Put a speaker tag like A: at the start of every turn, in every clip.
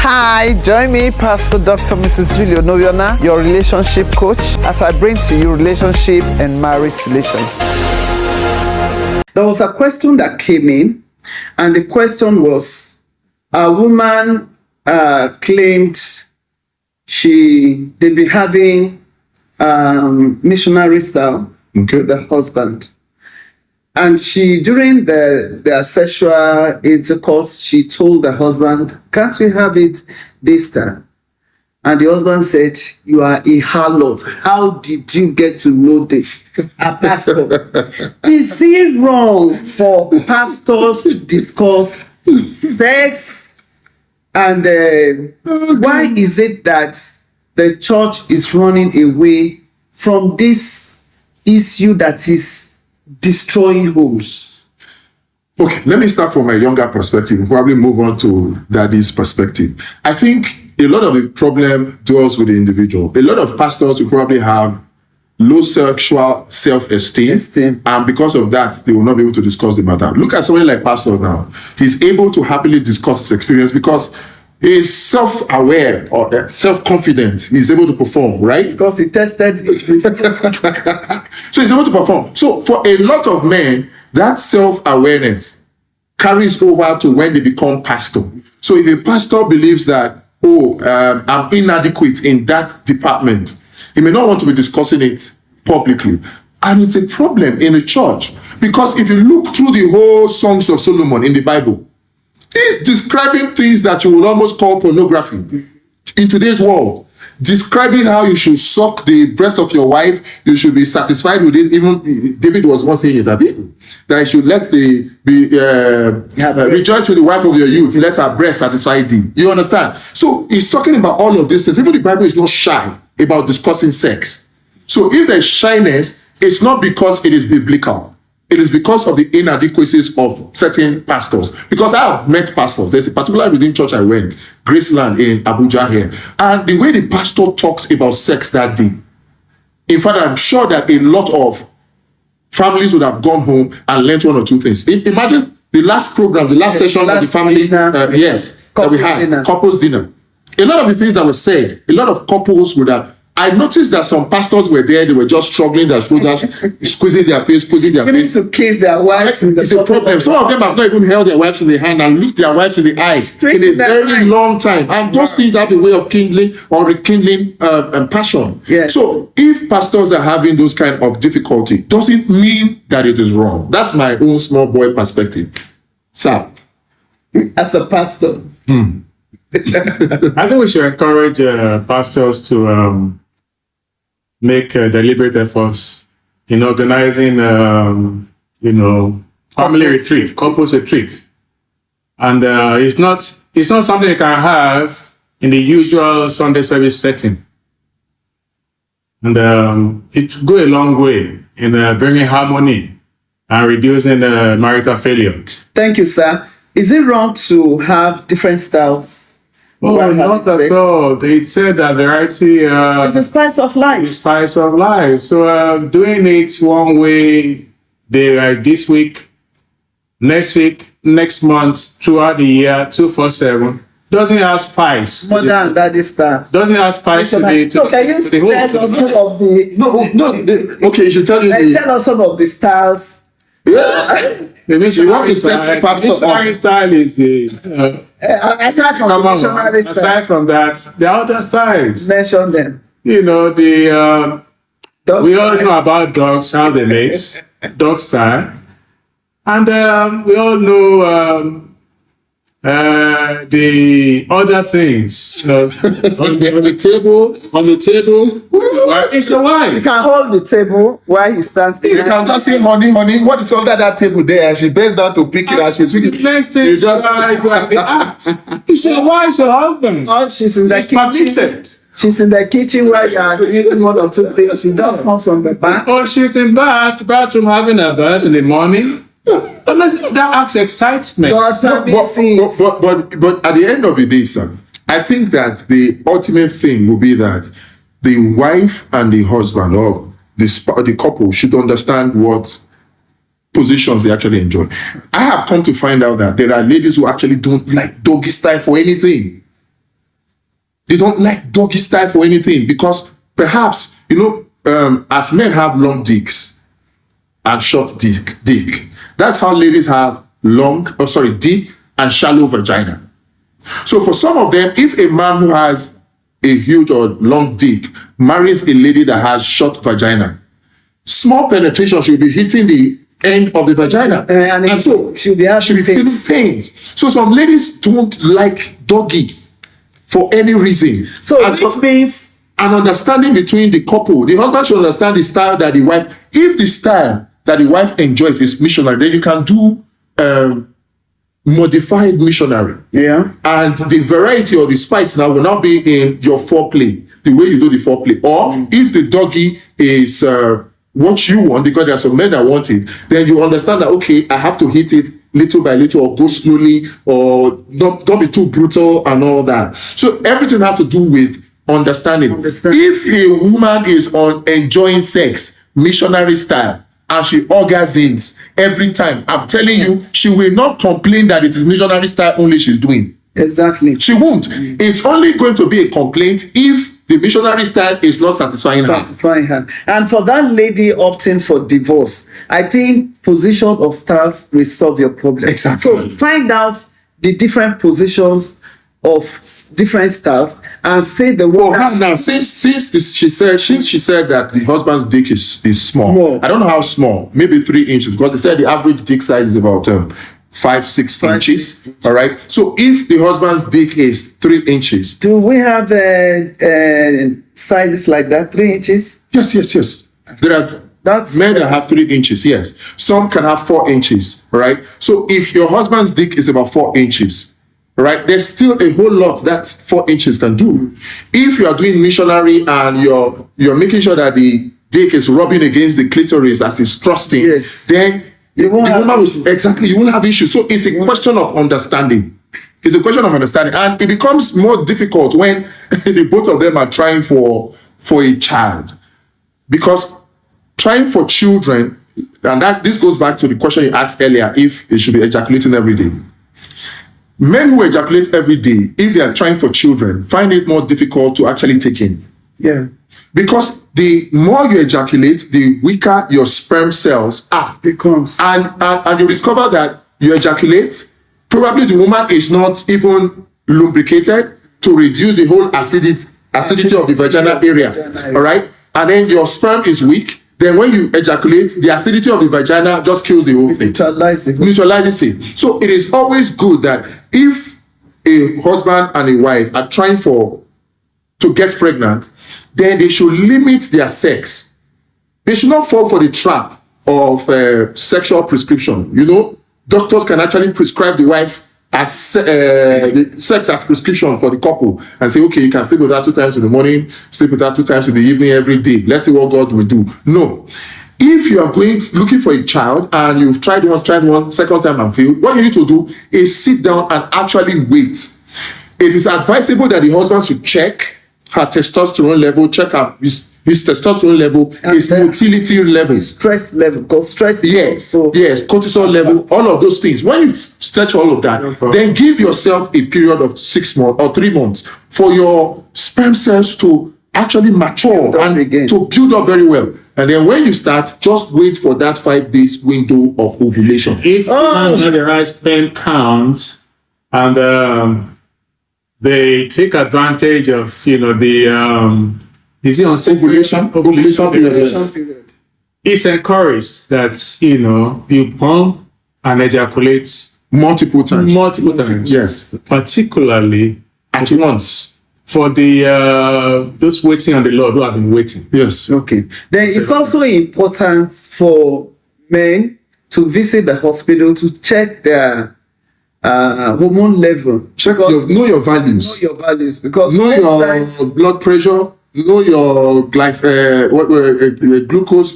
A: Hi, join me, Pastor Dr. Mrs. Julie Onoviona, your relationship coach, as I bring to you relationship and marriage solutions. There was a question that came in, and the question was, a woman claimed they'd be having missionary style with the husband. And during their sexual intercourse, she told the husband, "Can't we have it this time?" And the husband said, "You are a harlot. How did you get to know this?" A pastor. Is it wrong for pastors to discuss sex? And why is it that the church is running away from this issue that is destroying homes?
B: Okay, let me start from a younger perspective and probably move on to daddy's perspective. I think a lot of the problem dwells with the individual. A lot of pastors will probably have low sexual self-esteem, and because of that, they will not be able to discuss the matter. Look at someone like Pastor now. He's able to happily discuss his experience because he's self-aware or self-confident. He's able to perform, right?
A: Because he tested it.
B: So he's able to perform. So for a lot of men, that self-awareness carries over to when they become pastor. So if a pastor believes that, I'm inadequate in that department, he may not want to be discussing it publicly. And it's a problem in the church. Because if you look through the whole Songs of Solomon in the Bible, he's describing things that you would almost call pornography in today's world. Describing how you should suck the breast of your wife, you should be satisfied with it. Even David was once saying it, that you should rejoice with the wife of your youth, let her breast satisfy thee. You understand? So he's talking about all of these things. Even the Bible is not shy about discussing sex. So if there's shyness, it's not because it is biblical. It is because of the inadequacies of certain pastors. Because I have met pastors. There's a particular redeemed church I went, Graceland in Abuja here. And the way the pastor talked about sex that day, in fact, I'm sure that a lot of families would have gone home and learned one or two things. Imagine the last program, the last session of the family, that we had, couples dinner. A lot of the things that were said, a lot of couples would have. I noticed that some pastors were there, they were just struggling their shoulders, squeezing their face.
A: To kiss their wives.
B: It's a problem. Some of them have not even held their wives in the hand and looked their wives in the eyes in a very long time. And those things have a way of kindling or rekindling passion.
A: Yes.
B: So if pastors are having those kind of difficulty, doesn't mean that it is wrong. That's my own small boy perspective. Sir.
A: As a pastor.
C: I think we should encourage pastors to make deliberate efforts in organizing, family retreat, couples retreat, and it's not something you can have in the usual Sunday service setting, and it will go a long way in bringing harmony and reducing marital failure.
A: Thank you, sir. Is it wrong to have different styles?
C: Oh, not at all. They said that variety
A: it's the spice of life.
C: The spice of life. So doing it one way, this week, next week, next month, throughout the year, 247, doesn't have spice.
A: More than that is that.
C: Doesn't have spice to the
A: So can you tell us some of the...
B: Okay, you should tell me.
A: Tell us some of the styles.
B: Yeah.
C: The missionary
B: style
C: is the
A: aside from the missionary style.
C: Aside from that, there are other styles.
A: Mention them.
C: We all know about dogs, how they mate, dog style, and we all know the other things. On the table, it's your wife.
A: You can hold the table while he stands.
B: You can just say, honey, what is under that table there? And she bends down to pick it and she's really...
C: Next thing, it's your wife, your husband.
A: Oh, she's in the kitchen. She's in the kitchen where you are doing one or two things. She just comes from the back.
C: Oh, she's in bathroom having a bath in the morning. That acts excitement.
B: But at the end of the day, sir, I think that the ultimate thing will be that the wife and the husband or the couple should understand what positions they actually enjoy. I have come to find out that there are ladies who actually don't like doggy style for anything. They don't like doggy style for anything because perhaps, as men have long dicks and short dick, that's how ladies have deep and shallow vagina. So for some of them, if a man who has a huge or long dick marries a lady that has short vagina, small penetration should be hitting the end of the vagina. And so she'll be feeling pains. So some ladies don't like doggy for any reason.
A: So it means
B: an understanding between the couple. The husband should understand the style that the wife, if the style that the wife enjoys is missionary, then you can do modified missionary.
A: Yeah.
B: And the variety or the spice now will now be in your foreplay, the way you do the foreplay. Or if the doggy is what you want, because there are some men that want it, then you understand that, okay, I have to hit it little by little or go slowly or don't be too brutal and all that. So everything has to do with understanding. If a woman is enjoying sex, missionary style, and she orgasms every time, I'm telling you, she will not complain that it is missionary style only she's doing.
A: Exactly.
B: She won't. It's only going to be a complaint if the missionary style is not satisfying her.
A: And for that lady opting for divorce, I think position of styles will solve your problem.
B: Exactly.
A: So find out the different positions of different styles and say the
B: one. Well, now since she said that the husband's dick is small. I don't know how small. Maybe 3 inches, because they said the average dick size is about 5-6 inches. All right. So if the husband's dick is 3 inches,
A: do we have sizes like that? 3 inches?
B: Yes. There are men that have 3 inches. Yes. Some can have 4 inches. Right. So if your husband's dick is about 4 inches, right, there's still a whole lot that 4 inches can do. If you are doing missionary and you're making sure that the dick is rubbing against the clitoris as it's thrusting, then you won't have issues. So it's a question of understanding. It's a question of understanding, and it becomes more difficult when the both of them are trying for a child, because trying for children, and this goes back to the question you asked earlier, if they should be ejaculating every day. Men who ejaculate every day, if they are trying for children, find it more difficult to actually take in.
A: Yeah.
B: Because the more you ejaculate, the weaker your sperm cells are.
A: Becomes.
B: And you discover that you ejaculate, probably the woman is not even lubricated to reduce the whole acidity of the vaginal area. All right? And then your sperm is weak. Then when you ejaculate, the acidity of the vagina just kills the whole thing. Neutralizes it. So it is always good that if a husband and a wife are trying to get pregnant, then they should limit their sex. They should not fall for the trap of sexual prescription. Doctors can actually prescribe the wife as the sex as prescription for the couple and say, okay, you can sleep with her 2 times in the morning, sleep with her 2 times in the evening every day. Let's see what God will do. No. If you are looking for a child and you've tried one, second time and failed, what you need to do is sit down and actually wait. It is advisable that the husband should check her testosterone level, check his testosterone level, his motility level,
A: stress level, because stress.
B: Yes, cortisol level, all of those things. When you search all of that, then give yourself a period of 6 months or 3 months for your sperm cells to actually mature and to build up very well. And then when you start, just wait for that 5 days window of ovulation.
C: If you have the right sperm counts and they take advantage of the is it on ovulation period? It's encouraged that you pump and ejaculate
B: multiple times.
C: Yes, particularly
B: at once
C: for the those waiting on the Lord who have been waiting.
B: Yes.
A: Okay. Then it's also important for men to visit the hospital to check their hormone level.
B: Know your values.
A: Know your values, because
B: know your blood pressure. Know your glucose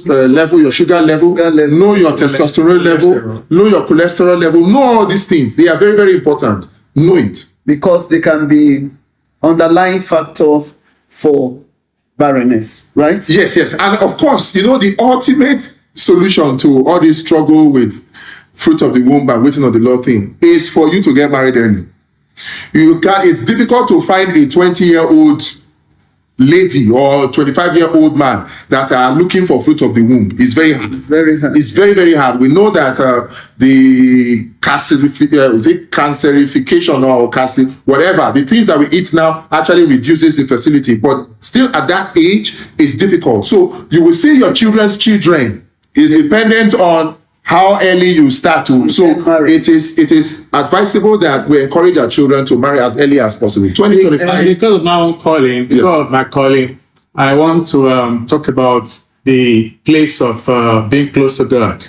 B: level, your sugar level. Know your testosterone level. Know your cholesterol level. Know all these things. They are very, very important. Know it.
A: Because they can be underlying factors for barrenness, right?
B: Yes. And of course, the ultimate solution to all this struggle with fruit of the womb and waiting on the Lord thing is for you to get married early. It's difficult to find a 20-year-old lady or 25-year-old man that are looking for fruit of the womb. It's very hard.
A: It's very hard.
B: It's very, very hard. We know that the cancerification or whatever, the things that we eat now actually reduces the fertility, but still at that age, it's difficult. So you will see your children's children is dependent on how early you start to. So it is advisable that we encourage our children to marry as early as possible. 2025.
C: Because of my own calling, I want to talk about the place of being close to God.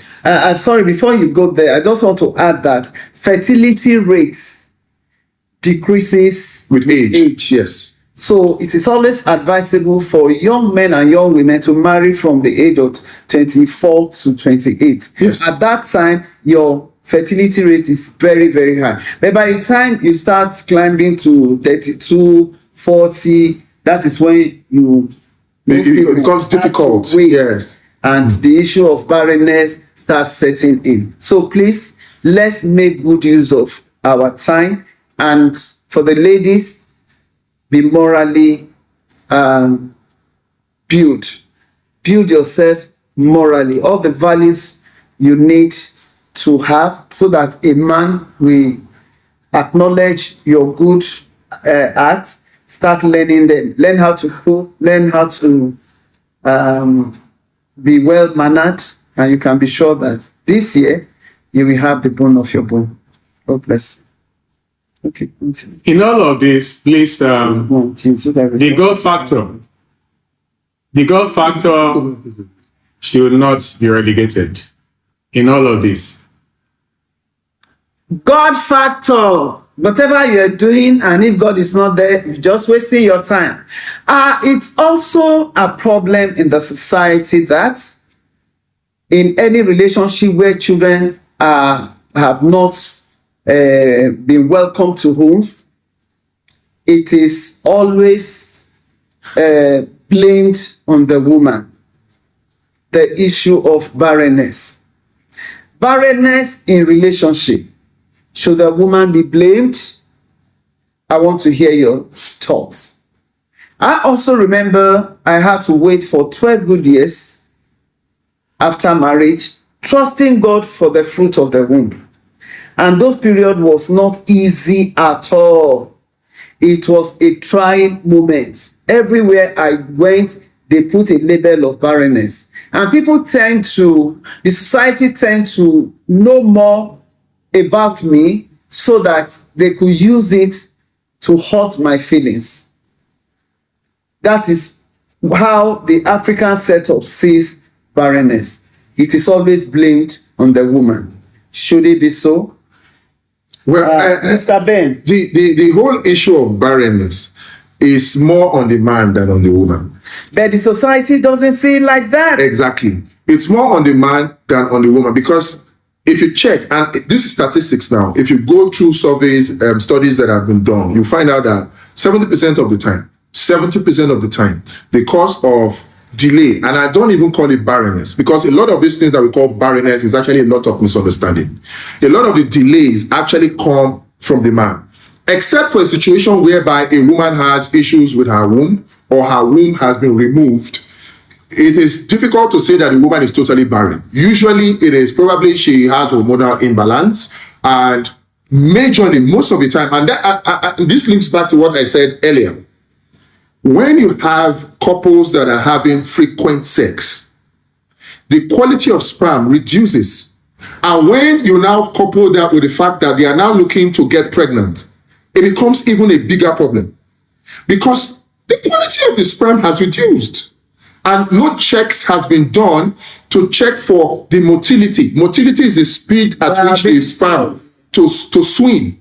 A: Sorry, before you go there, I just want to add that fertility rates decreases
B: with age. Yes.
A: So it is always advisable for young men and young women to marry from the age of 24 to 28.
B: Yes.
A: At that time, your fertility rate is very, very high. But by the time you start climbing to 32, 40, that is when
B: it becomes difficult.
A: Yes. And the issue of barrenness starts setting in. So please, let's make good use of our time. And for the ladies, be morally build yourself morally, all the values you need to have, so that a man will acknowledge your good acts. Start learning them, learn how to cook, learn how to be well mannered, and you can be sure that this year you will have the bone of your bone. God bless. Okay, continue.
C: In all of this, please, the God factor should not be relegated in all of this.
A: God factor, whatever you're doing, and if God is not there, you're just wasting your time. It's also a problem in the society that in any relationship where children have not been welcome to homes, it is always blamed on the woman. The issue of barrenness. Barrenness in relationship. Should the woman be blamed? I want to hear your thoughts. I also remember I had to wait for 12 good years after marriage, trusting God for the fruit of the womb. And those period was not easy at all. It was a trying moment. Everywhere I went, they put a label of barrenness. And people the society tend to know more about me so that they could use it to hurt my feelings. That is how the African setup sees barrenness. It is always blamed on the woman. Should it be so?
B: Well,
A: Mr. Ben.
B: The whole issue of barrenness is more on the man than on the woman.
A: But the society doesn't see it like that.
B: Exactly. It's more on the man than on the woman, because if you check, and this is statistics now, if you go through surveys, studies that have been done, you find out that 70% of the time, the cause of delay, and I don't even call it barrenness, because a lot of these things that we call barrenness is actually a lot of misunderstanding. A lot of the delays actually come from the man, except for a situation whereby a woman has issues with her womb, or her womb has been removed. It is difficult to say that the woman is totally barren. Usually it is probably she has hormonal imbalance, and majorly, most of the time, and this links back to what I said earlier. When you have couples that are having frequent sex, the quality of sperm reduces. And when you now couple that with the fact that they are now looking to get pregnant, it becomes even a bigger problem, because the quality of the sperm has reduced. And no checks has been done to check for the motility. Motility is the speed at which the sperm to swim.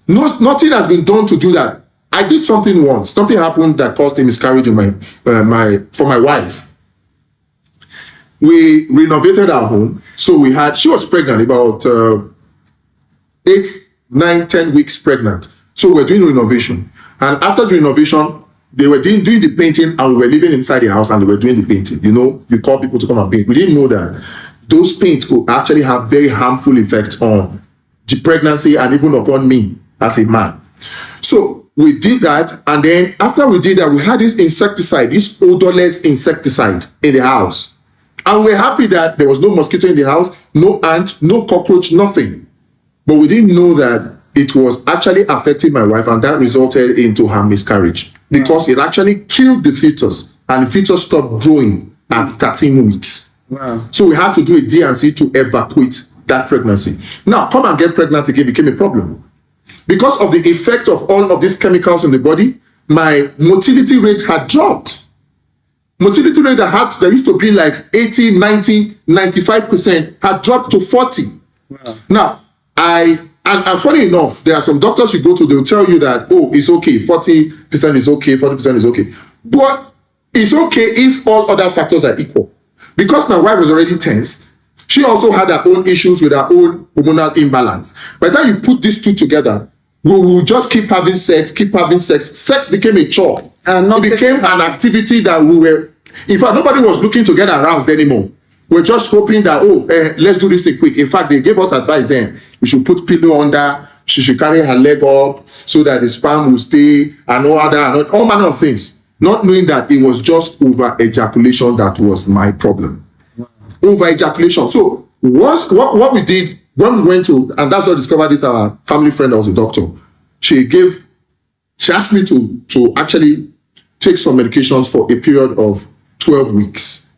B: Nothing has been done to do that. I did something once. Something happened that caused a miscarriage in for my wife. We renovated our home. So she was pregnant, about 8, 9, 10 weeks pregnant. So we're doing renovation. And after the renovation, they were doing the painting, and we were living inside the house and they were doing the painting. You know, you call people to come and paint. We didn't know that those paints could actually have very harmful effects on the pregnancy and even upon me as a man. So we did that, and then after we did that, we had this insecticide, this odorless insecticide in the house. And we're happy that there was no mosquito in the house, no ant, no cockroach, nothing. But we didn't know that it was actually affecting my wife, and that resulted into her miscarriage because it actually killed the fetus, and the fetus stopped growing at 13 weeks.
A: Wow.
B: So we had to do a D&C to evacuate that pregnancy. Now, come and get pregnant again became a problem. Because of the effect of all of these chemicals in the body, my motility rate had dropped. Motility rate that used to be like 80, 90, 95% had dropped to 40.
A: Wow.
B: Now, and funny enough, there are some doctors you go to, they'll tell you that, oh, it's okay, 40% is okay, 40% is okay. But it's okay if all other factors are equal. Because my wife was already tensed, she also had her own issues with her own hormonal imbalance. By the time you put these two together, we will just keep having sex, keep having sex. Sex became a chore. It became an activity that we were, in fact, nobody was looking to get aroused anymore. We're just hoping that, let's do this thing quick. In fact, they gave us advice then. We should put pillow under, she should carry her leg up so that the sperm will stay, and all manner of things. Not knowing that it was just over ejaculation that was my problem. Over ejaculation. So what we did when we went to, and that's what I discovered this, our family friend that was a doctor. She asked me to actually take some medications for a period of 12 weeks.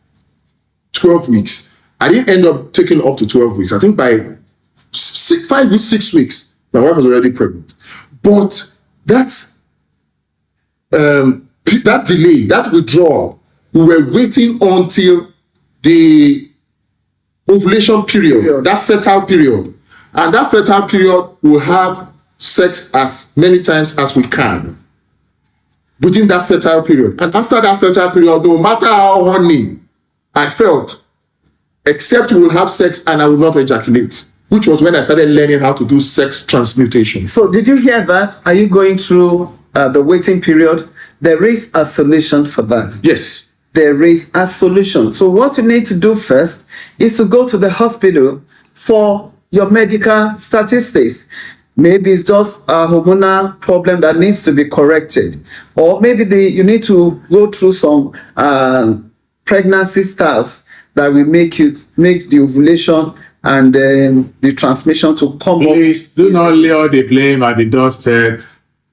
B: 12 weeks. I didn't end up taking up to 12 weeks. I think by 6 weeks, my wife was already pregnant. But that delay, that withdrawal, we were waiting until the ovulation period, that fertile period. And that fertile period will have sex as many times as we can within that fertile period. And after that fertile period, no matter how horny I felt, except we will have sex and I will not ejaculate, which was when I started learning how to do sex transmutation.
A: So did you hear that? Are you going through the waiting period? There is a solution for that.
B: Yes.
A: There is a solution. So what you need to do first is to go to the hospital for your medical statistics. Maybe it's just a hormonal problem that needs to be corrected. Or maybe you need to go through some pregnancy styles that will make the ovulation and the transmission to come up.
C: Please do not lay all the blame at the doorstep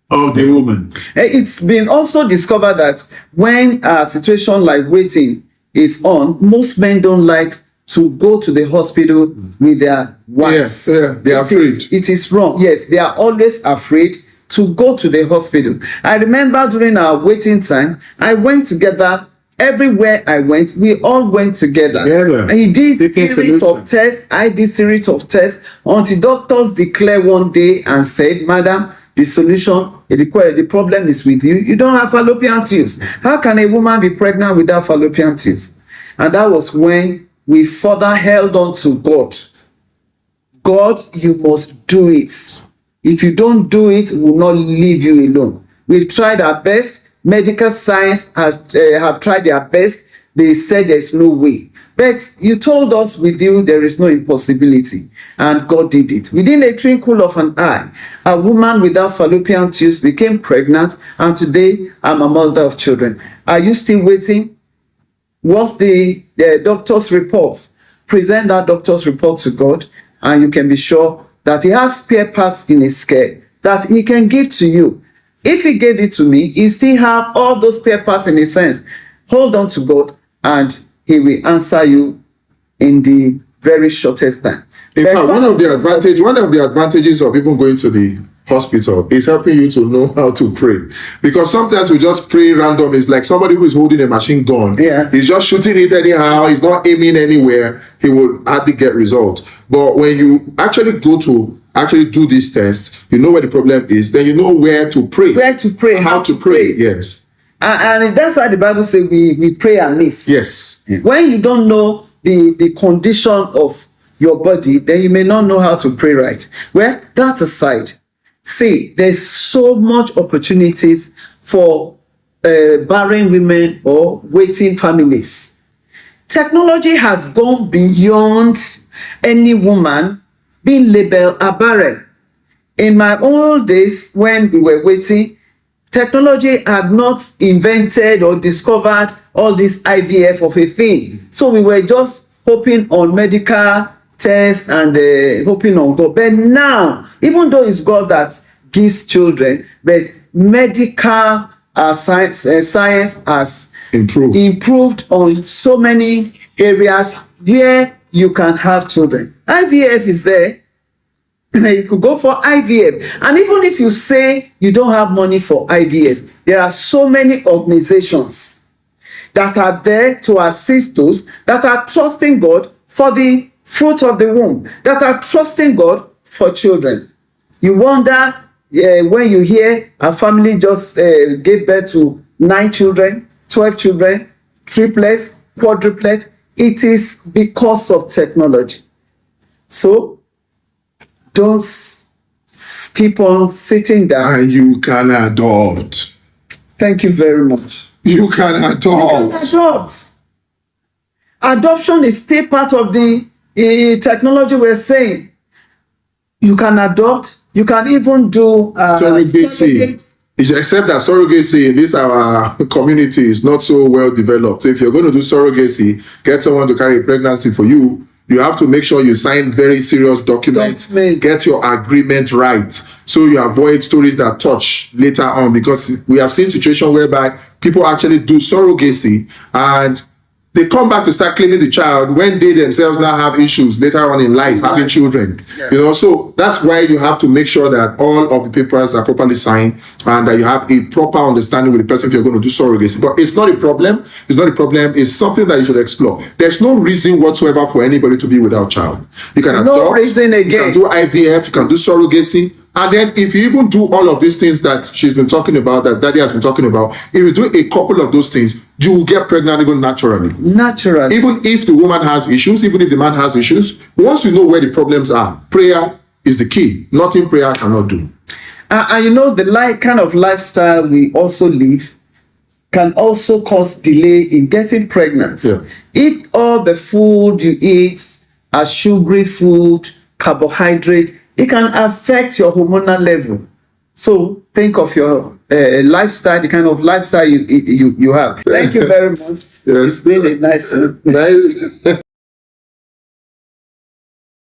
C: of the woman.
A: It's been also discovered that when a situation like waiting is on, most men don't like to go to the hospital with their wives.
B: Yes, they are afraid.
A: It is wrong. Yes, they are always afraid to go to the hospital. I remember during our waiting time, I went together. Everywhere I went, we all went together. And he did series of tests. I did series of tests until doctors declared one day and said, "Madam, the solution, the problem is with you. You don't have fallopian tubes. How can a woman be pregnant without fallopian tubes?" And that was when we further held on to God. God, you must do it. If you don't do it, we will not leave you alone. We've tried our best. Medical science have tried their best. They said there's no way. But you told us with you there is no impossibility. And God did it. Within a twinkle of an eye, a woman without fallopian tubes became pregnant. And today, I'm a mother of children. Are you still waiting? What's the doctor's report? Present that doctor's report to God. And you can be sure that he has spare parts in his care that he can give to you. If he gave it to me, he still have all those spare parts in his hands. Hold on to God and he will answer you in the very shortest time.
B: In fact, one of the advantages of even going to the hospital is helping you to know how to pray. Because sometimes we just pray random. It's like somebody who is holding a machine gun.
A: Yeah.
B: He's just shooting it anyhow. He's not aiming anywhere. He will hardly get results. But when you actually go to do these tests, you know where the problem is, then you know where to pray.
A: Where to pray,
B: how to pray. Yes.
A: And that's why the Bible says we pray amiss.
B: Yes.
A: When you don't know the condition of your body, then you may not know how to pray right. Well, that aside, see, there's so much opportunities for barren women or waiting families. Technology has gone beyond any woman being labeled a barren. In my old days, when we were waiting, technology had not invented or discovered all this IVF of a thing. So we were just hoping on medical tests and hoping on God. But now, even though it's God that gives children, but medical science has improved on so many areas where you can have children. IVF is there. You could go for IVF. And even if you say you don't have money for IVF, there are so many organizations that are there to assist those that are trusting God for the fruit of the womb, that are trusting God for children. You wonder when you hear a family just gave birth to 9 children, 12 children, triplets, quadruplets. It is because of technology. So don't keep on sitting down.
B: And you can adopt.
A: Thank you very much.
B: You can adopt.
A: You can adopt. Adoption is still part of the technology we're saying. You can adopt. You can even do
B: surrogacy. Except that surrogacy in this our community is not so well developed. So if you're going to do surrogacy, get someone to carry a pregnancy for you, you have to make sure you sign very serious documents, get your agreement right, so you avoid stories that touch later on, because we have seen situations whereby people actually do surrogacy and they come back to start claiming the child when they themselves now have issues later on in life, having children. You know, so that's why you have to make sure that all of the papers are properly signed and that you have a proper understanding with the person if you're going to do surrogacy. But it's not a problem. It's not a problem. It's something that you should explore. There's no reason whatsoever for anybody to be without child. You can adopt, you can do IVF, you can do surrogacy. And then if you even do all of these things that she's been talking about, that Daddy has been talking about, if you do a couple of those things, you will get pregnant even naturally.
A: Naturally.
B: Even if the woman has issues, even if the man has issues, once you know where the problems are, prayer is the key. Nothing prayer cannot do.
A: And you know, the kind of lifestyle we also live can also cause delay in getting pregnant.
B: Yeah.
A: If all the food you eat are sugary food, carbohydrate, it can affect your hormonal level. So think of your lifestyle, the kind of lifestyle you have. Thank you very much.
B: Yes.
A: It's been a nice one.
B: Nice.